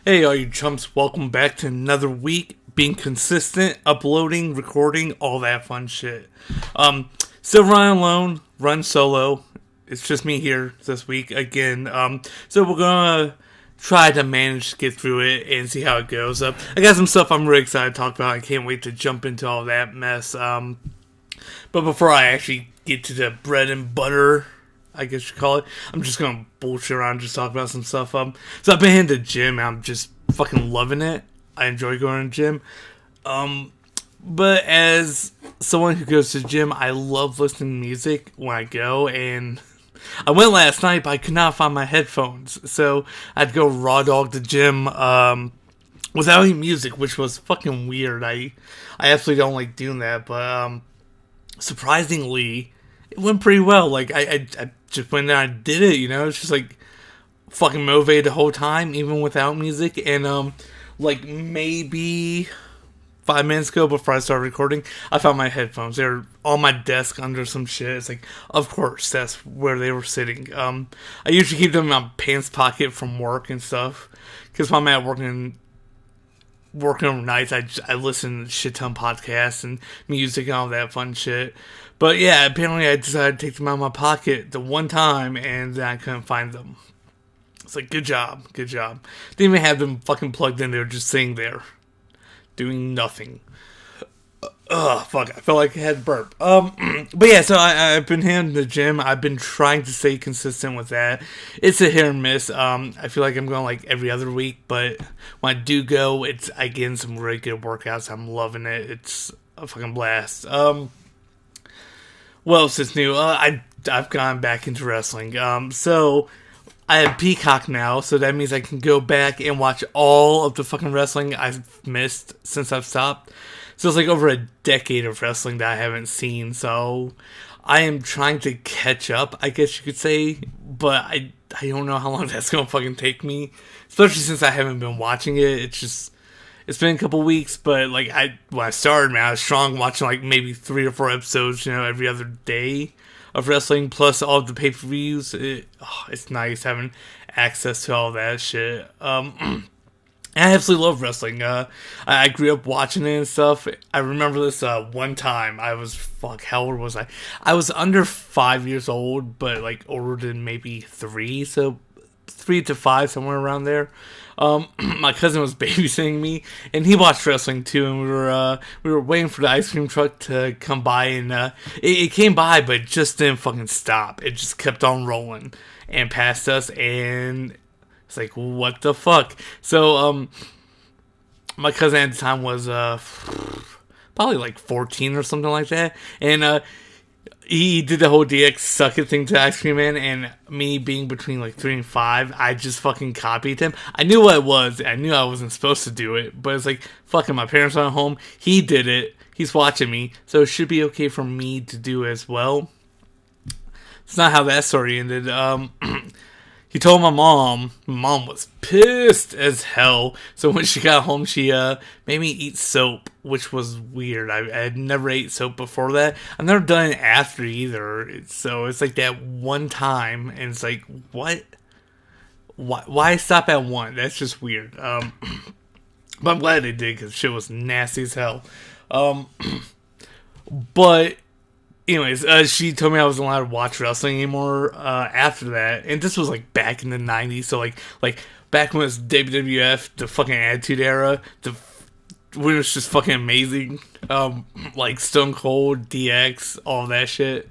Hey, all you chumps, welcome back to another week. Being consistent, uploading, recording, all that fun shit. Still running alone, run solo. It's just me here this week again. So we're gonna try to manage to get through it and see how it goes. I got some stuff I'm really excited to talk about. I can't wait to jump into all that mess. But before I actually get to the bread and butter, I guess you call it, I'm just gonna bullshit around and just talk about some stuff. So I've been hitting the gym. And I'm just fucking loving it. I enjoy going to the gym. But as someone who goes to the gym, I love listening to music when I go. And I went last night, but I could not find my headphones, so I'd go raw dog the gym without any music, which was fucking weird. I absolutely don't like doing that, but surprisingly, it went pretty well. Like I just went there and I did it. It's just like fucking motivated the whole time, even without music. And like maybe 5 minutes ago, before I started recording, I found my headphones. They were on my desk under some shit. It's like, of course, that's where they were sitting. I usually keep them in my pants pocket from work and stuff, because when I'm at working overnights, I listen to shit ton podcasts and music and all that fun shit. But yeah, apparently I decided to take them out of my pocket the one time, and then I couldn't find them. It's like, good job. Didn't even have them fucking plugged in. They were just sitting there, doing nothing. Ugh, fuck, I felt like I had to burp. But yeah, so I've been hitting the gym. I've been trying to stay consistent with that. It's a hit or miss. I feel like I'm going like every other week, but when I do go, I get in some really good workouts. I'm loving it. It's a fucking blast. What else is new? I've gone back into wrestling. So I have Peacock now, so that means I can go back and watch all of the fucking wrestling I've missed since I've stopped. So it's like over a decade of wrestling that I haven't seen. So I am trying to catch up, I guess you could say, but I don't know how long that's gonna fucking take me, especially since I haven't been watching it. It's been a couple weeks, but like when I started, man, I was strong, watching like maybe 3 or 4 episodes, every other day of wrestling, plus all of the pay-per-views. It's nice having access to all that shit. I absolutely love wrestling. I grew up watching it and stuff. I remember this one time. How old was I? I was under 5 years old, but like older than maybe 3, so 3 to 5, somewhere around there. My cousin was babysitting me, and he watched wrestling too. And we were waiting for the ice cream truck to come by, and it came by, but it just didn't fucking stop. It just kept on rolling and passed us, and it's like, what the fuck? So my cousin at the time was probably like 14 or something like that, and he did the whole DX suck it thing to Ice Cream Man, and me being between like 3 and 5, I just fucking copied him. I knew what it was. I knew I wasn't supposed to do it, but it's like, fucking, my parents aren't home. He did it. He's watching me, so it should be okay for me to do as well. It's not how that story ended. He told my mom. My mom was pissed as hell. So when she got home, she made me eat soap, which was weird. I had never ate soap before that. I've never done it after either. So it's like that one time, and it's like, what? Why stop at one? That's just weird. But I'm glad they did, because shit was nasty as hell. But anyways, she told me I wasn't allowed to watch wrestling anymore after that, and this was like back in the '90s. So like back when it was WWF, the fucking Attitude Era, when it was just fucking amazing. Like Stone Cold, DX, all that shit.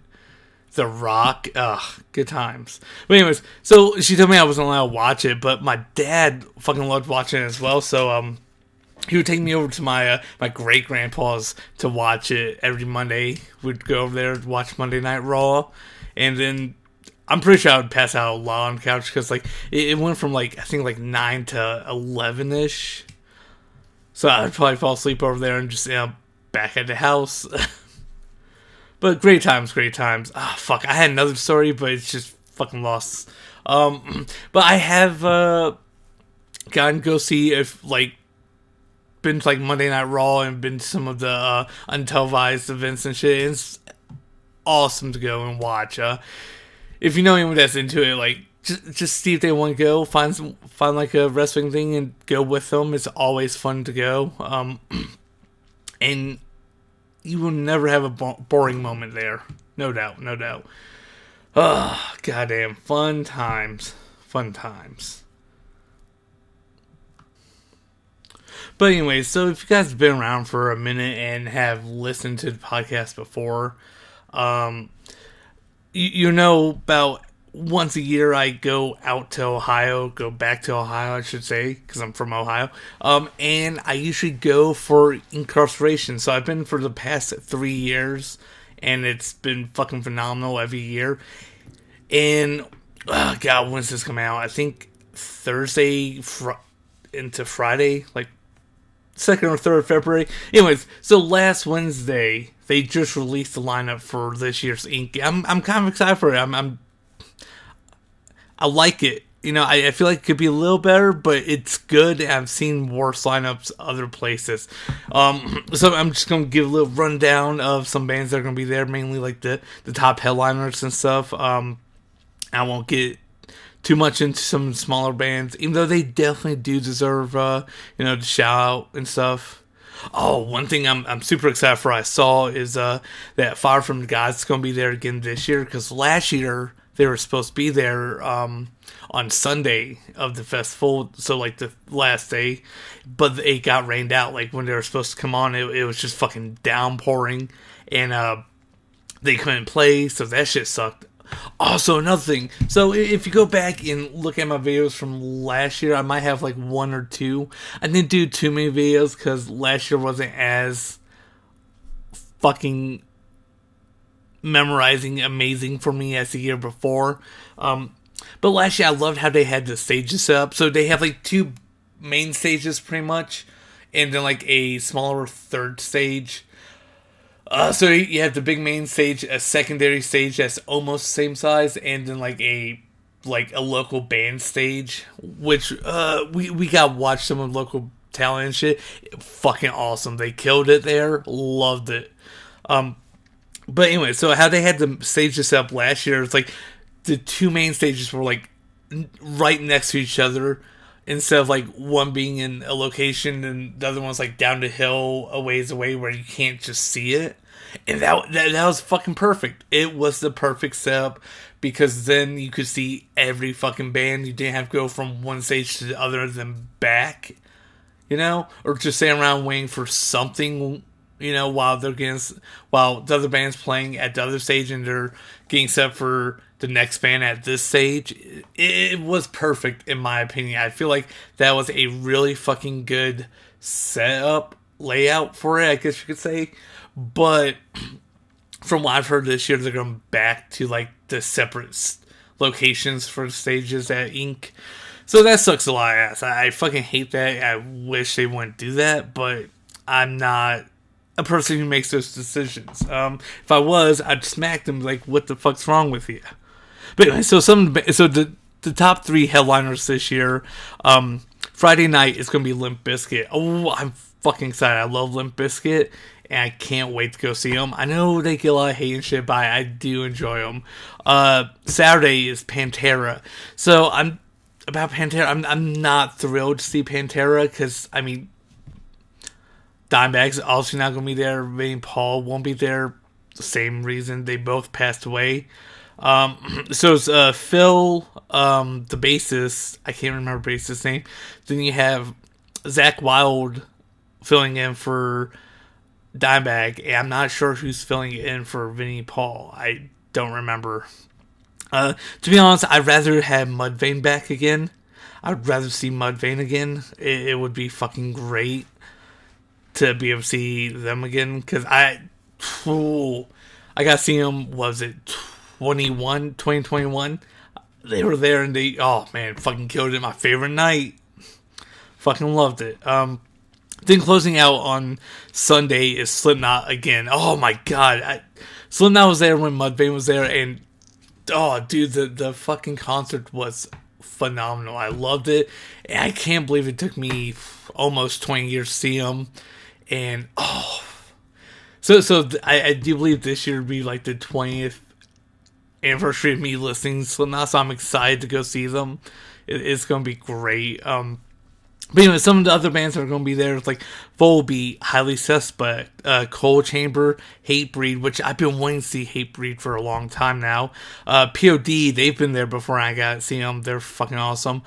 The Rock, good times. But anyways, so she told me I wasn't allowed to watch it, but my dad fucking loved watching it as well. So he would take me over to my great grandpa's to watch it every Monday. We'd go over there to watch Monday Night Raw, and then I'm pretty sure I would pass out a lot on the couch, because like it went from like, I think like 9 to 11 ish. So I'd probably fall asleep over there and just back at the house. But great times. Fuck, I had another story, but it's just fucking lost. But I have gotten to go see, if like, been to like Monday Night Raw and been to some of the untelevised events and shit. It's awesome to go and watch. If you know anyone that's into it, like, just see if they want to go. Find like a wrestling thing and go with them. It's always fun to go. And you will never have a boring moment there. No doubt, no doubt. Oh, goddamn. Fun times. Fun times. But anyway, so if you guys have been around for a minute and have listened to the podcast before, you know about once a year I go out to Ohio, go back to Ohio, I should say, because I'm from Ohio. And I usually go for incarceration. So I've been for the past 3 years, and it's been fucking phenomenal every year. And, God, when's this come out? I think Thursday into Friday, like 2nd or 3rd of February. Anyways, so last Wednesday, they just released the lineup for this year's Ink. I'm kind of excited for it. I like it. You know, I feel like it could be a little better, but it's good. I've seen worse lineups other places. So I'm just going to give a little rundown of some bands that are going to be there, mainly like the top headliners and stuff. I won't get too much into some smaller bands, even though they definitely do deserve, to shout out and stuff. Oh, one thing I'm super excited for I saw is that Fire from the Gods is going to be there again this year, because last year they were supposed to be there on Sunday of the festival, so like the last day, but it got rained out. Like when they were supposed to come on, it was just fucking downpouring, and they couldn't play, so that shit sucked. Also, another thing, so if you go back and look at my videos from last year, I might have like 1 or 2. I didn't do too many videos because last year wasn't as fucking memorizing amazing for me as the year before. But last year I loved how they had the stages set up. So they have like 2 main stages pretty much, and then like a smaller third stage. So you have the big main stage, a secondary stage that's almost the same size, and then like a local band stage, which we got to watch some of the local talent and shit. Fucking awesome. They killed it there. Loved it. But anyway, so how they had the stages set up last year, it's like the 2 main stages were like right next to each other, instead of like one being in a location and the other one's like down the hill a ways away where you can't just see it. And that was fucking perfect. It was the perfect setup, because then you could see every fucking band. You didn't have to go from one stage to the other then back, or just stay around waiting for something, while the other band's playing at the other stage and they're getting set up for the next band at this stage. It was perfect in my opinion. I feel like that was a really fucking good setup layout for it, I guess you could say. But from what I've heard this year, they're going back to like the separate locations for the stages at Ink. So that sucks a lot of ass. I fucking hate that. I wish they wouldn't do that, but I'm not a person who makes those decisions. If I was, I'd smack them like, what the fuck's wrong with you? But anyway, so the top 3 headliners this year, Friday night is going to be Limp Bizkit. Oh, I'm fucking excited. I love Limp Bizkit, and I can't wait to go see them. I know they get a lot of hate and shit, but I do enjoy them. Saturday is Pantera. So I'm not thrilled to see Pantera, because, I mean, Dimebag's also not going to be there. Vinnie Paul won't be there. The same reason. They both passed away. So it's Phil, the bassist. I can't remember bassist's name. Then you have Zach Wilde filling in for Dimebag, and I'm not sure who's filling in for Vinnie Paul. I don't remember. To be honest, I'd rather have Mudvayne back again. I'd rather see Mudvayne again. It would be fucking great to be able to see them again, because I got to see them, was it 2021? They were there and they, oh man, fucking killed it. My favorite night. Fucking loved it. Then closing out on Sunday is Slipknot again. Oh my god. Slipknot was there when Mudvayne was there, and oh dude, the fucking concert was phenomenal. I loved it, and I can't believe it took me almost 20 years to see them. And so I do believe this year would be like the 20th anniversary of me listening to Slipknot, so I'm excited to go see them. It's going to be great. But anyway, some of the other bands that are going to be there, like Volbeat, Highly Suspect, Coal Chamber, Hatebreed, which I've been wanting to see Hatebreed for a long time now. POD, they've been there before I got to see them. They're fucking awesome.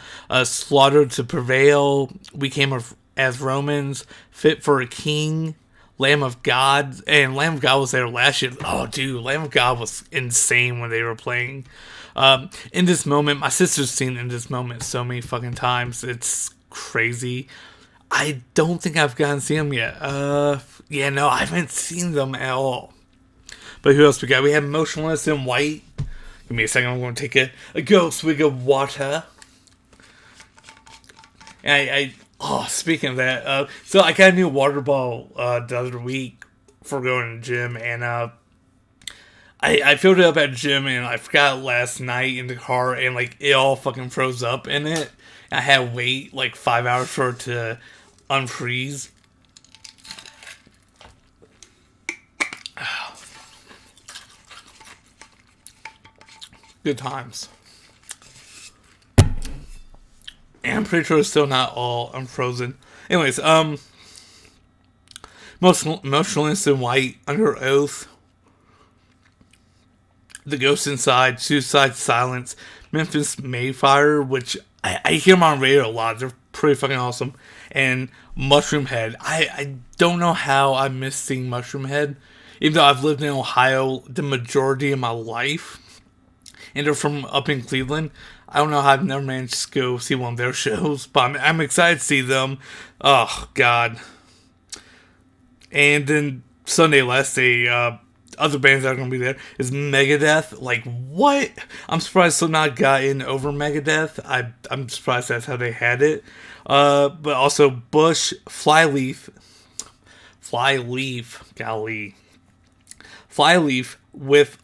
Slaughter to Prevail, We Came as Romans, Fit for a King, Lamb of God, and Lamb of God was there last year. Oh, dude, Lamb of God was insane when they were playing. In This Moment, my sister's seen In This Moment so many fucking times. It's crazy. I don't think I've gotten to see them yet. Yeah, no, I haven't seen them at all. But who else we got? We have Motionless in White. Give me a second, I'm going to take a go swig of water. And speaking of that, so I got a new water bottle the other week for going to the gym, and I filled it up at the gym, and I forgot it last night in the car, and like it all fucking froze up in it. I had to wait like 5 hours for it to unfreeze. Good times. And I'm pretty sure it's still not all unfrozen. Anyways, Motionless in White, Under Oath, The Ghost Inside, Suicide Silence, Memphis Mayfire, which I hear them on radio a lot. They're pretty fucking awesome. And Mushroom Head. I don't know how I missed seeing Mushroom Head, even though I've lived in Ohio the majority of my life. And they're from up in Cleveland. I don't know how I've never managed to go see one of their shows, but I'm excited to see them. Oh, God. And then Sunday, last day, other bands that are going to be there is Megadeth. Like, what? I'm surprised Slipknot got in over Megadeth. I'm surprised that's how they had it. But also Bush, Flyleaf, golly. Flyleaf with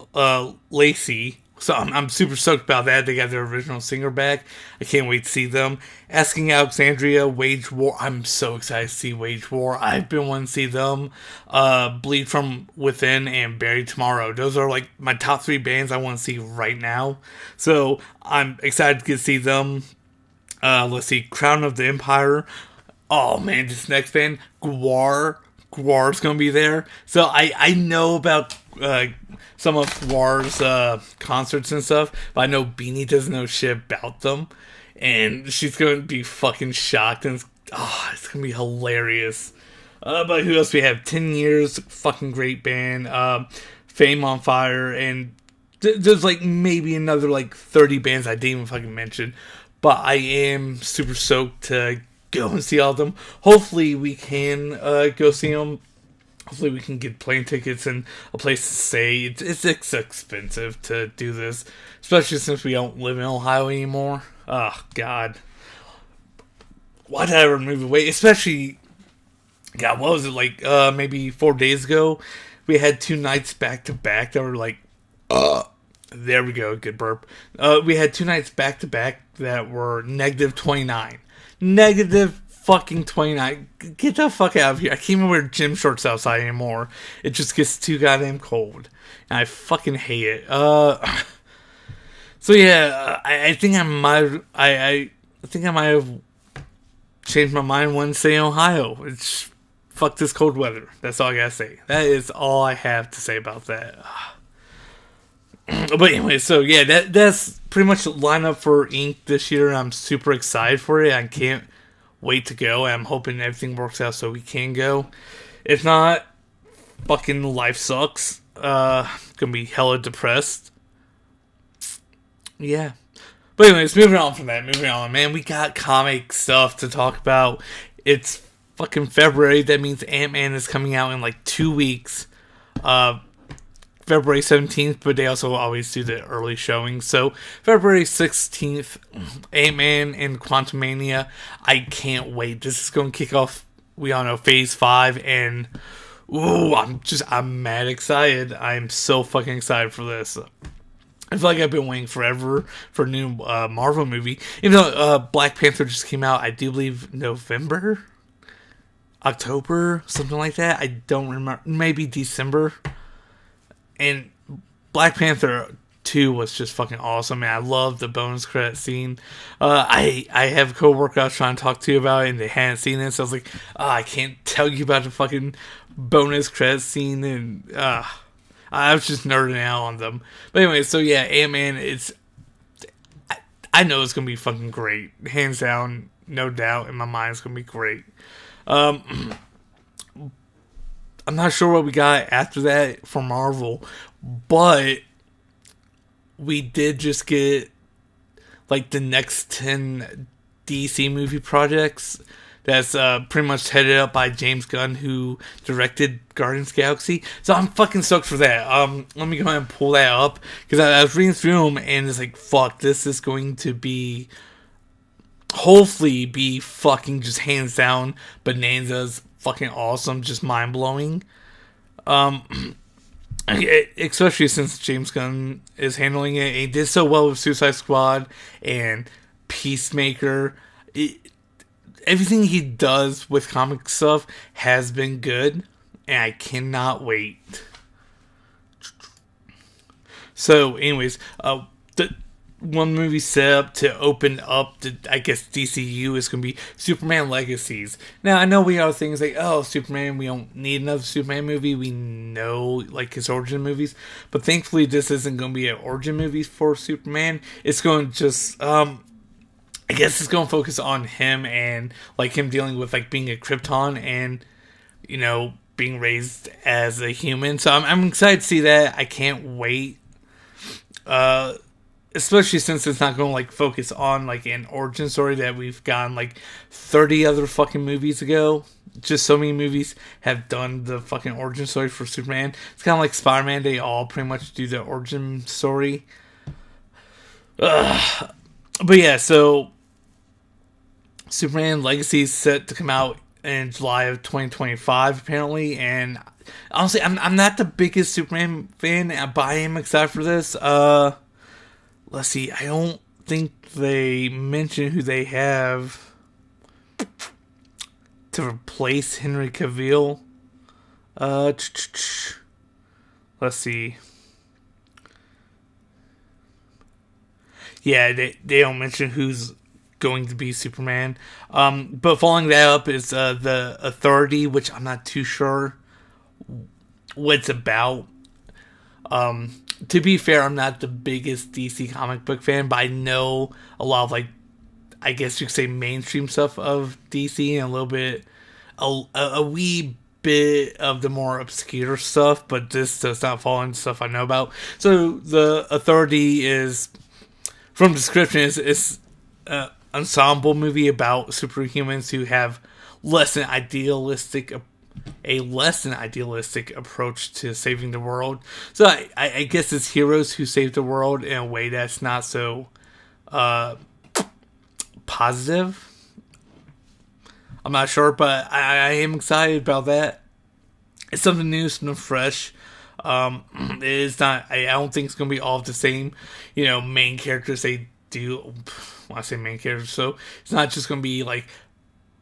Lacey. So I'm super stoked about that. They got their original singer back. I can't wait to see them. Asking Alexandria, Wage War. I'm so excited to see Wage War. I've been wanting to see them. Bleed From Within and Buried Tomorrow. Those are like my top 3 bands I want to see right now. So I'm excited to get to see them. Let's see, Crown of the Empire. Oh man, this next band, Gwar. Gwar's gonna be there. So I know about some of Gwar's concerts and stuff, but I know Beanie doesn't know shit about them, and she's gonna be fucking shocked, and it's gonna be hilarious. But who else we have? 10 Years, fucking great band. Fame on Fire, and there's like maybe another like 30 bands I didn't even fucking mention. But I am super stoked to go and see all of them. Hopefully we can go see them. Hopefully we can get plane tickets and a place to stay. It's expensive to do this, especially since we don't live in Ohio anymore. Oh, God. Why did I ever move away? Especially, God, what was it, like maybe 4 days ago? We had 2 nights back to back that were like, there we go, good burp. We had 2 nights back to back that were negative 29. Negative fucking 29. Get the fuck out of here. I can't even wear gym shorts outside anymore. It just gets too goddamn cold. And I fucking hate it. So yeah, I think I might have changed my mind one day in Ohio. It's fuck this cold weather. That's all I gotta say. That is all I have to say about that. But anyway, so yeah, that's pretty much the lineup for Ink this year. I'm super excited for it. I can't wait to go. I'm hoping everything works out so we can go. If not, fucking life sucks. Gonna be hella depressed. Yeah. But anyways, moving on, man. We got comic stuff to talk about. It's fucking February. That means Ant-Man is coming out in like 2 weeks. February 17th, but they also always do the early showing. So, February 16th, Ant-Man and Quantumania. I can't wait. This is going to kick off, we all know, Phase 5, and I'm mad excited. I'm so fucking excited for this. I feel like I've been waiting forever for a new Marvel movie. Even though Black Panther just came out, I do believe November? October? Something like that. I don't remember. Maybe December. And Black Panther, 2 was just fucking awesome, and I love the bonus credit scene. I have a coworker I was trying to talk to you about it, and they hadn't seen it, so I was like, I can't tell you about the fucking bonus credit scene, and I was just nerding out on them. But anyway, so yeah, Ant-Man, I know it's gonna be fucking great, hands down, no doubt in my mind, it's gonna be great. I'm not sure what we got after that for Marvel, but we did just get like the next 10 DC movie projects that's pretty much headed up by James Gunn, who directed Guardians of the Galaxy. So I'm fucking stoked for that. Let me go ahead and pull that up, because I was reading through them and it's like, fuck, this is going to be, hopefully be fucking just hands down bananas, fucking awesome, just mind blowing. Especially since James Gunn is handling it. He did so well with Suicide Squad and Peacemaker. Everything he does with comic stuff has been good, and I cannot wait. So, anyways, the one movie set up to open up the, I guess, DCU is going to be Superman Legacies. Now, I know we have things like, oh, Superman, we don't need another Superman movie. We know, like, his origin movies. But thankfully, this isn't going to be an origin movie for Superman. It's going to just, I guess it's going to focus on him and, like, him dealing with, like, being a Krypton and, you know, being raised as a human. So I'm excited to see that. I can't wait. Especially since it's not going to, like, focus on, like, an origin story that we've gotten, like, 30 other fucking movies ago. Just so many movies have done the fucking origin story for Superman. It's kind of like Spider-Man. They all pretty much do the origin story. But yeah, so Superman Legacy is set to come out in July of 2025, apparently. And honestly, I'm not the biggest Superman fan, but I am excited for this. Let's see, I don't think they mention who they have to replace Henry Cavill. Let's see. Yeah, they don't mention who's going to be Superman. But following that up is the Authority, which I'm not too sure what it's about. To be fair, I'm not the biggest DC comic book fan, but I know a lot of, like, I guess you could say mainstream stuff of DC and a little bit, a wee bit of the more obscure stuff, but this does not fall into stuff I know about. So the Authority is, from description, is an ensemble movie about superhumans who have a less than idealistic approach to saving the world. So I guess it's heroes who save the world in a way that's not so positive. I'm not sure, but I am excited about that. It's something new, something fresh. It is not, I don't think it's going to be all the same, you know, main characters they do. When I say main characters, so it's not just going to be like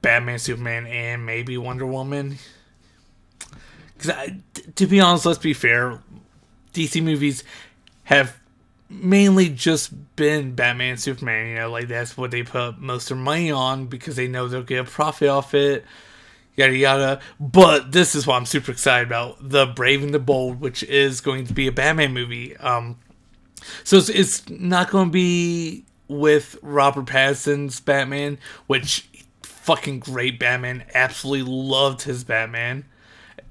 Batman, Superman, and maybe Wonder Woman. Because, to be honest, let's be fair, DC movies have mainly just been Batman and Superman. You know, like, that's what they put most of their money on because they know they'll get a profit off it, yada yada. But this is what I'm super excited about: The Brave and the Bold, which is going to be a Batman movie. So it's not going to be with Robert Pattinson's Batman, which fucking great Batman. Absolutely loved his Batman.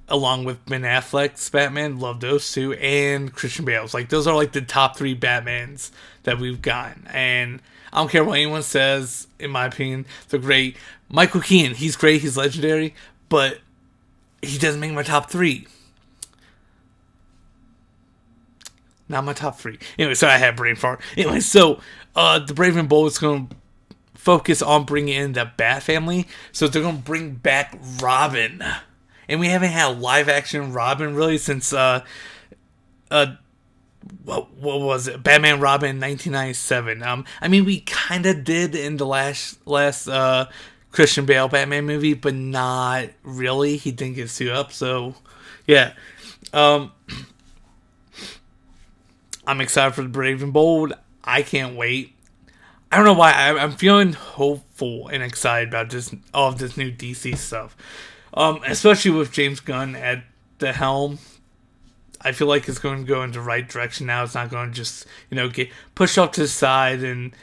Along with Ben Affleck's Batman, love those two, and Christian Bale's. Like, those are like the top 3 Batmans that we've gotten. And I don't care what anyone says, in my opinion, they're great. Michael Keaton, he's great, he's legendary, but he doesn't make my top 3. Not my top 3. Anyway, so I had brain fart. Anyway, so The Brave and Bold is going to focus on bringing in the Bat family. So they're going to bring back Robin. And we haven't had a live-action Robin, really, since, what was it? Batman Robin in 1997. I mean, we kind of did in the last Christian Bale Batman movie, but not really. He didn't get sued up, so, yeah. I'm excited for the Brave and Bold. I can't wait. I don't know why. I'm feeling hopeful and excited about all of this new DC stuff. Especially with James Gunn at the helm. I feel like it's going to go in the right direction now. It's not going to just, get pushed off to the side and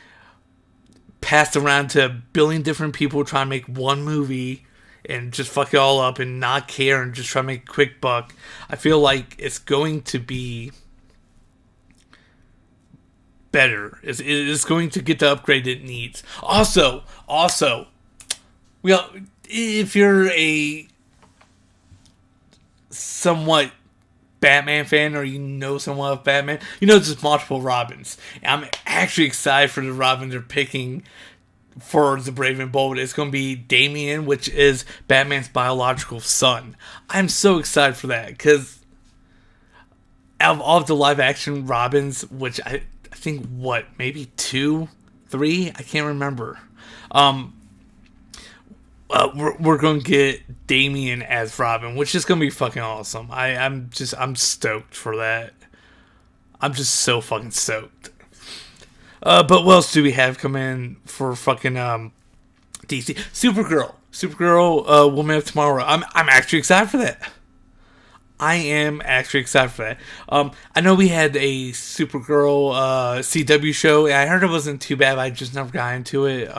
passed around to a billion different people trying to make one movie and just fuck it all up and not care and just try to make a quick buck. I feel like it's going to be better. It's going to get the upgrade it needs. Also, if you're a somewhat Batman fan or somewhat of Batman, there's multiple Robins. And I'm actually excited for the Robin they're picking for the Brave and Bold. It's going to be Damian, which is Batman's biological son. I'm so excited for that because out of all of the live action Robins, which I think maybe 2, 3, I can't remember. We're going to get Damian as Robin, which is going to be fucking awesome. I'm stoked for that. I'm just so fucking stoked. But what else do we have come in for fucking DC? Supergirl, Woman of Tomorrow. I'm actually excited for that. I am actually excited for that. I know we had a Supergirl CW show, and I heard it wasn't too bad, but I just never got into it.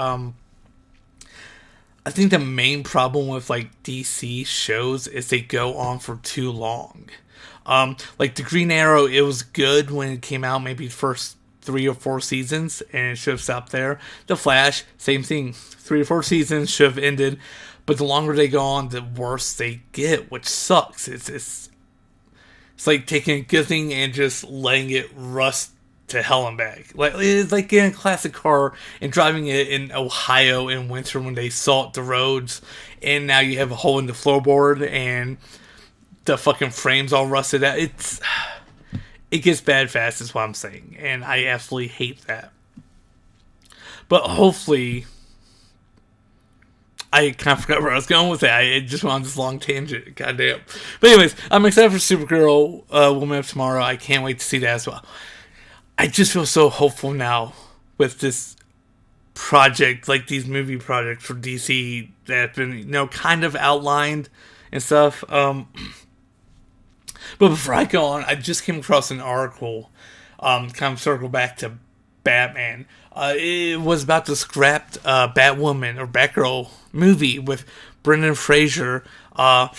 I think the main problem with DC shows is they go on for too long. Like the Green Arrow, it was good when it came out, maybe the first 3 or 4 seasons, and it should have stopped there. The Flash, same thing. 3 or 4 seasons should have ended, but the longer they go on, the worse they get, which sucks. It's like taking a good thing and just letting it rust to hell and back. It's like getting a classic car and driving it in Ohio in winter when they salt the roads, and now you have a hole in the floorboard and the fucking frame's all rusted out. It gets bad fast is what I'm saying, and I absolutely hate that. But hopefully, I kind of forgot where I was going with that. I just went on this long tangent. Goddamn. But anyways, I'm excited for Supergirl, Woman of Tomorrow. I can't wait to see that as well. I just feel so hopeful now with this project, like these movie projects for DC that have been, kind of outlined and stuff. But before I go on, I just came across an article, kind of circle back to Batman. It was about the scrapped Batwoman or Batgirl movie with Brendan Fraser. I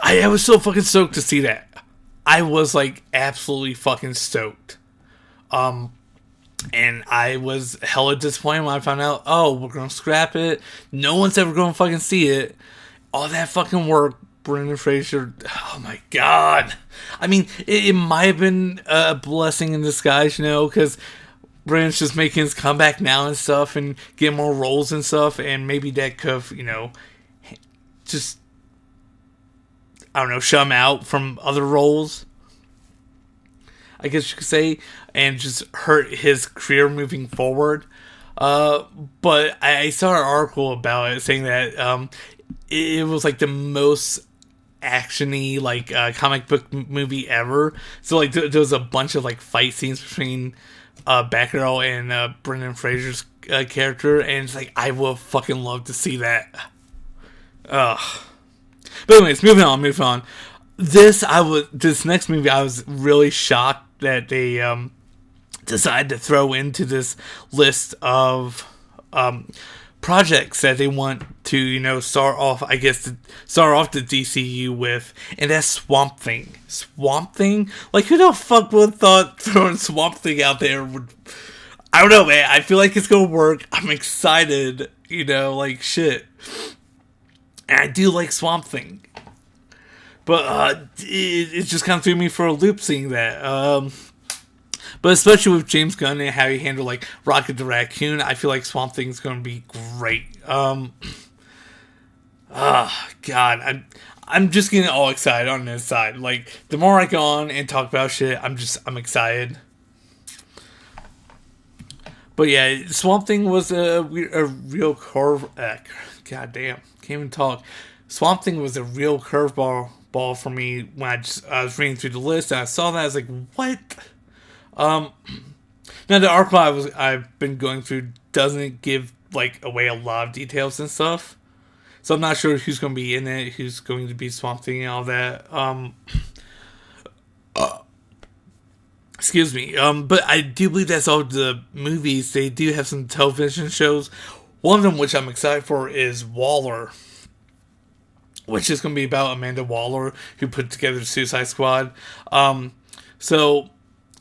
was so fucking stoked to see that. I was absolutely fucking stoked. And I was hella disappointed when I found out, we're gonna scrap it. No one's ever gonna fucking see it. All that fucking work, Brendan Fraser. Oh my god. I mean, it might have been a blessing in disguise, because Brendan's just making his comeback now and stuff and getting more roles and stuff, and maybe that could have, just, I don't know, shut him out from other roles, I guess you could say, and just hurt his career moving forward. But I saw an article about it saying that it was the most actiony comic book movie ever. So there was a bunch of fight scenes between Batgirl and Brendan Fraser's character, and it's I would fucking love to see that. Ugh. But anyways, moving on. This next movie, I was really shocked that they decided to throw into this list of projects that they want to, start off the DCU with, and that's Swamp Thing. Swamp Thing? Who the fuck would have thought throwing Swamp Thing out there would... I don't know, man. I feel like it's gonna work. I'm excited, shit. And I do like Swamp Thing. But it just kind of threw me for a loop seeing that. But especially with James Gunn and how he handled Rocket the Raccoon, I feel like Swamp Thing's going to be great. God, I'm just getting all excited on this side. The more I go on and talk about shit, I'm excited. But yeah, Swamp Thing was a real curve. God damn, can't even talk. Swamp Thing was a real curveball for me when I was reading through the list and I saw that. I was like, what? Now the archive I've been going through doesn't give like away a lot of details and stuff, so I'm not sure who's going to be in it, who's going to be Swamp Thing and all that. Excuse me. But I do believe that's all the movies. They do have some television shows. One of them, which I'm excited for, is Waller, which is going to be about Amanda Waller, who put together the Suicide Squad. So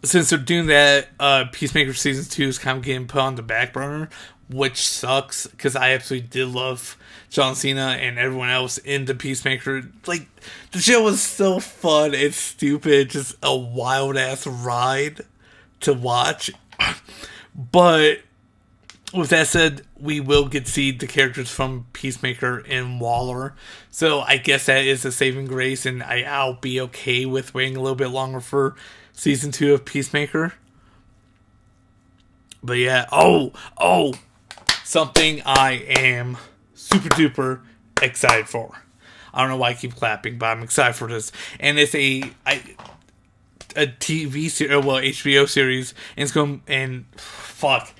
since they're doing that, Peacemaker Season 2 is kind of getting put on the back burner, which sucks, because I absolutely did love John Cena and everyone else in the Peacemaker. Like, the show was so fun and stupid, just a wild-ass ride to watch. But with that said, we will get to see the characters from Peacemaker and Waller. So I guess that is a saving grace, and I'll be okay with waiting a little bit longer for Season 2 of Peacemaker. But yeah, something I am super duper excited for. I don't know why I keep clapping, but I'm excited for this. And it's a TV series, well, HBO series, and it's going, and fuck.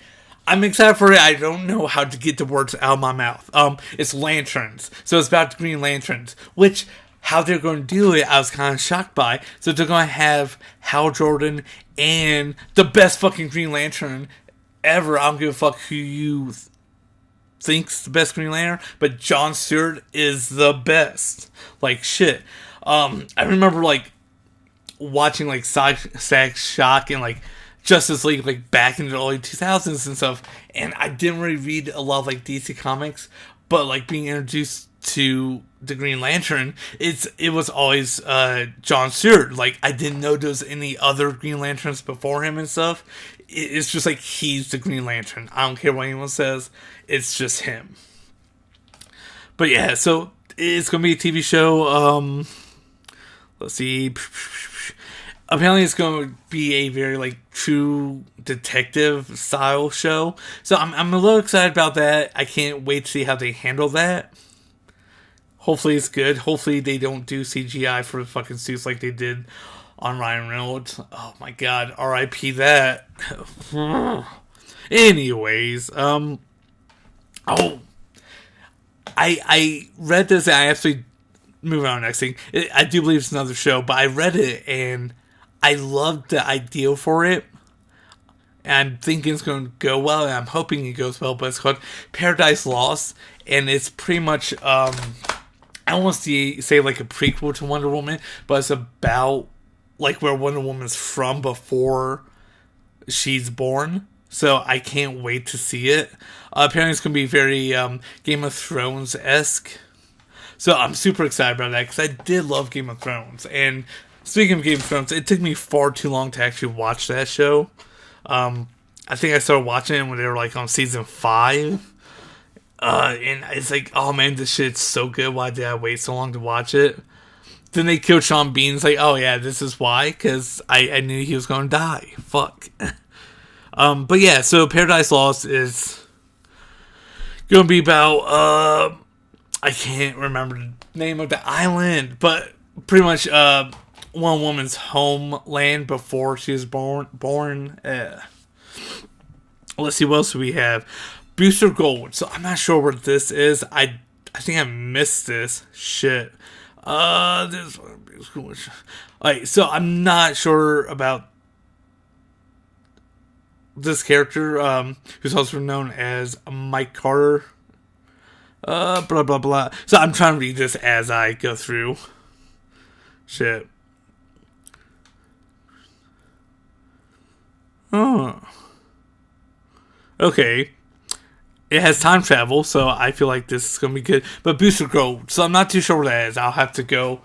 I'm excited for it. I don't know how to get the words out of my mouth. It's Lanterns. So it's about the Green Lanterns, which, how they're going to do it, I was kind of shocked by. So they're going to have Hal Jordan and the best fucking Green Lantern ever. I don't give a fuck who you think's the best Green Lantern, but John Stewart is the best. Like, shit. I remember, like, watching, like, Static Shock and, like, Justice League, like, back in the early 2000s and stuff, and I didn't really read a lot of, like, DC comics, but, like, being introduced to the Green Lantern, it was always John Stewart. Like, I didn't know there was any other Green Lanterns before him and stuff. It's just like, he's the Green Lantern. I don't care what anyone says. It's just him. But yeah, so it's going to be a TV show. Let's see. Apparently it's going to be a very, like, true detective style show. So I'm a little excited about that. I can't wait to see how they handle that. Hopefully it's good. Hopefully they don't do CGI for the fucking suits like they did on Ryan Reynolds. Oh my god, R.I.P. that. Anyways, I read this and I actually, moving on to the next thing, I do believe it's another show, but I read it and I loved the idea for it. And I'm thinking it's going to go well, and I'm hoping it goes well, but it's called Paradise Lost, and it's pretty much, I don't want to say like a prequel to Wonder Woman, but it's about like where Wonder Woman's from before she's born. So I can't wait to see it. Apparently it's going to be very Game of Thrones-esque. So I'm super excited about that because I did love Game of Thrones. And speaking of Game of Thrones, it took me far too long to actually watch that show. I think I started watching it when they were like on season 5. And it's like, oh man, this shit's so good. Why did I wait so long to watch it? Then they killed Sean Bean. It's like, oh yeah, this is why. Because I knew he was going to die. Fuck. But yeah, so Paradise Lost is going to be about, I can't remember the name of the island, but pretty much one woman's homeland before she was born. Let's see, what else do we have? Booster Gold. So I'm not sure what this is. I think I missed this. Shit. This one. Alright, so I'm not sure about this character, who's also known as Mike Carter. Blah, blah, blah. So I'm trying to read this as I go through. Shit. Oh. Okay. It has time travel, so I feel like this is going to be good. But Booster Gold, so I'm not too sure what that is. I'll have to go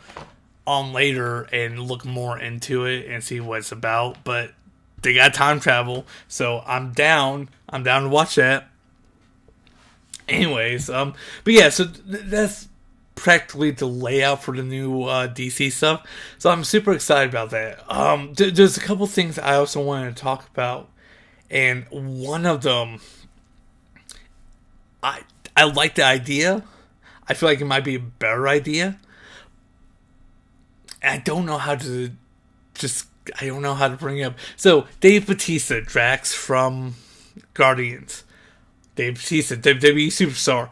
on later and look more into it and see what it's about. But they got time travel, so I'm down. I'm down to watch that. Anyways, but yeah, so that's practically the layout for the new DC stuff. So I'm super excited about that. There's a couple things I also wanted to talk about, and one of them, I like the idea. I feel like it might be a better idea. And I don't know how to just I don't know how to bring it up. So Dave Bautista, Drax from Guardians. Dave Bautista, WWE superstar.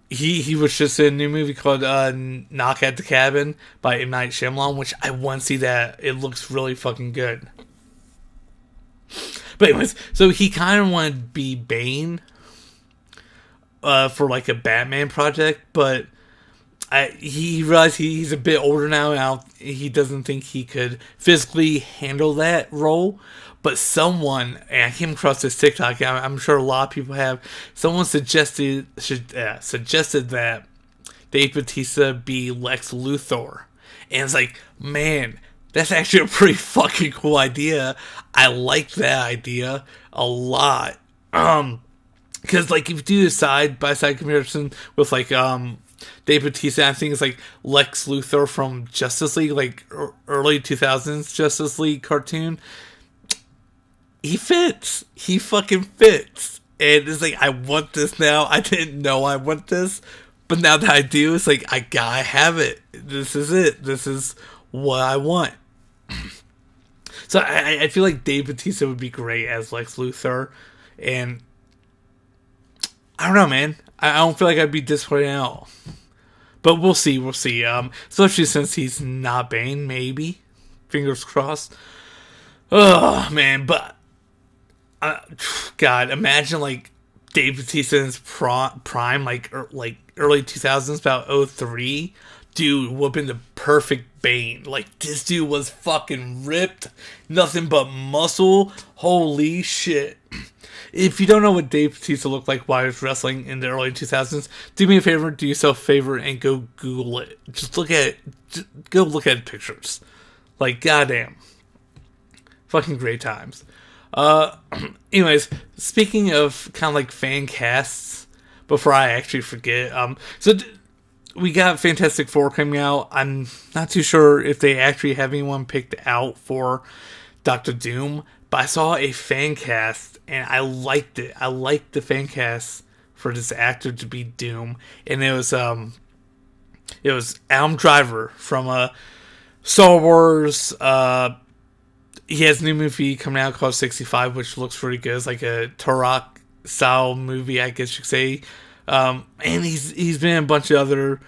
He was just in a new movie called Knock at the Cabin by M. Night Shyamalan, which I want to see that. It looks really fucking good. But anyways, so he kind of wanted to be Bane for like a Batman project, but he realized he's a bit older now. He doesn't think he could physically handle that role. But someone, and I came across this TikTok, I'm sure a lot of people have, someone suggested that Dave Bautista be Lex Luthor. And it's like, man, that's actually a pretty fucking cool idea. I like that idea a lot. Because, like, if you do a side-by-side comparison with, like, Dave Bautista, I think it's like Lex Luthor from Justice League, like, early 2000s Justice League cartoon. He fits. He fucking fits. And it's like, I want this now. I didn't know I want this. But now that I do, it's like, I gotta have it. This is it. This is what I want. So I feel like Dave Bautista would be great as Lex Luthor. And I don't know, man. I don't feel like I'd be disappointed at all. But we'll see. We'll see. Especially since he's not Bane, maybe. Fingers crossed. Oh, man. But God, imagine like Dave Bautista in his prime, like early 2000s, about 03. Dude would have been the perfect Bane. Like, this dude was fucking ripped, nothing but muscle. Holy shit. If you don't know what Dave Bautista looked like while he was wrestling in the early 2000s, do me a favor, do yourself a favor, and go Google it. Just look at it. Just go look at pictures. Like, goddamn. Fucking great times. Anyways, speaking of kind of like fan casts, before I actually forget, we got Fantastic Four coming out. I'm not too sure if they actually have anyone picked out for Doctor Doom, but I saw a fan cast and I liked it. I liked the fan cast for this actor to be Doom, and it was Adam Driver from Star Wars. He has a new movie coming out called 65, which looks pretty good. It's like a Turok style movie, I guess you could say. And he's been in a bunch of other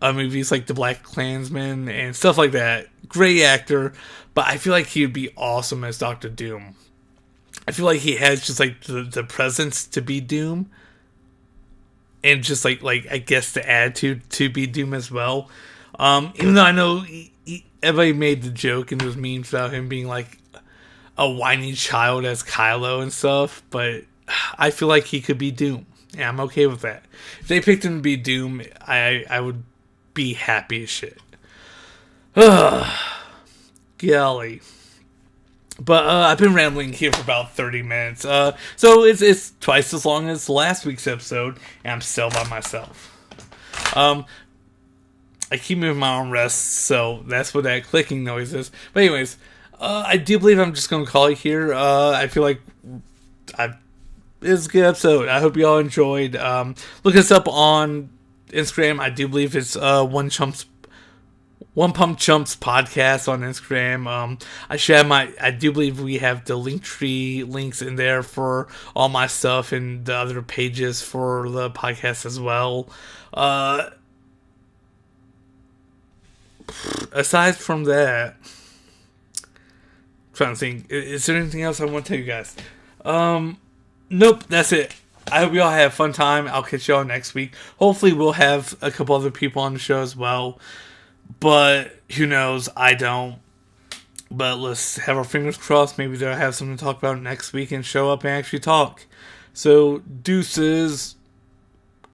movies like The Black Klansman and stuff like that. Great actor, but I feel like he would be awesome as Doctor Doom. I feel like he has just like the presence to be Doom, and just like I guess the attitude to be Doom as well. Even though I know everybody made the joke and there's memes about him being like a whiny child as Kylo and stuff, but I feel like he could be Doom. Yeah, I'm okay with that. If they picked him to be Doom, I would be happy as shit. Golly. But I've been rambling here for about 30 minutes. So it's twice as long as last week's episode, and I'm still by myself. I keep moving my armrests, so that's what that clicking noise is. But anyways, I do believe I'm just going to call it here. I feel like it was a good episode. I hope you all enjoyed. Look us up on Instagram. I do believe it's One Pump Chumps podcast on Instagram. I do believe we have the Linktree links in there for all my stuff and the other pages for the podcast as well. Aside from that, I'm trying to think, is there anything else I want to tell you guys? Nope, that's it. I hope you all have a fun time. I'll catch you all next week. Hopefully we'll have a couple other people on the show as well. But who knows? I don't. But let's have our fingers crossed. Maybe they'll have something to talk about next week and show up and actually talk. So, deuces.